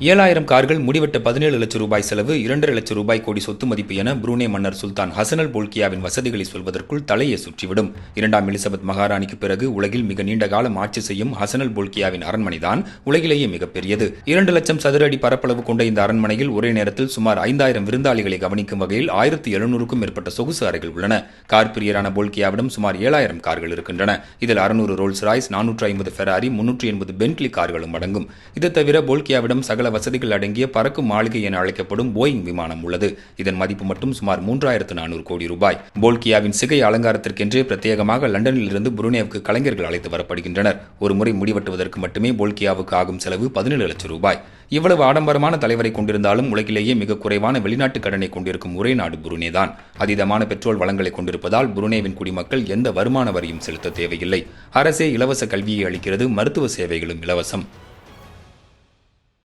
7,000 கார்கள், முடிவெட்ட 17 லட்சம் ரூபாய் செலவு, 2,5 லட்சம் ரூபாய் கோடி சொத்து மதிப்பு என புரூனே மன்னர் சுல்தான் ஹசன் அல் போல்கியாவின் வசதிகளை சொல்வதற்குள் தலையை சுற்றிவிடும். 2ஆம் எலிசபெத் மகாராணிக்கு பிறகு உலகில் மிக நீண்ட காலம் ஆட்சி செய்யும் ஹசன் அல் போல்கியாவின் அரண்மனைதான் உலகிலேயே மிகப்பெரியது. 2 லட்சம் சதுர அடி பரப்பளவு கொண்ட இந்த அரண்மனையில் ஒரே நேரத்தில் சுமார் 5,000 விருந்தாளிகளை கவனிக்கும் வகையில் 1,700க்கும் மேற்பட்ட சொகுசு அறைகள் உள்ளன. கார் பிரியரான போல்கியாவிடம் சுமார் 7,000 கார்கள் இருக்கின்றன. இதில் 600 ரோல்ஸ் ராய்ஸ், 450 ஃபெராரி, 380 பென்ட்லி கார்களும் அடங்கும். இது தவிர போல்கியாவிடம் சகல வசதிகள் அடங்கிய பறக்கும் மாளிகை என அழைக்கப்படும் போயிங் விமானம் உள்ளது. இதன் மதிப்பு மட்டும் சுமார் 3,400 கோடி ரூபாய். போல்கியாவின் சிகை அலங்காரத்திற்கென்றே பிரத்யேகமாக லண்டனில் இருந்து புருனேவுக்கு கலைஞர்கள் அழைத்து வரப்படுகின்றனர். ஒரு முறை முடிவெட்டுவதற்கு மட்டுமே போல்கியாவுக்கு ஆகும் செலவு 17 லட்சம் ரூபாய். இவ்வளவு ஆடம்பரமான தலைவரை கொண்டிருந்தாலும் உலகிலேயே மிக குறைவான வெளிநாட்டு கடனை கொண்டிருக்கும் ஒரே நாடு புருனே தான். அதீதமான பெட்ரோல் வளங்களை கொண்டிருப்பதால் புருனேவின் குடிமக்கள் எந்த வருமான வரியும் செலுத்த தேவையில்லை. அரசே இலவச கல்வியை அளிக்கிறது, மருத்துவ சேவைகளும் இலவசம்.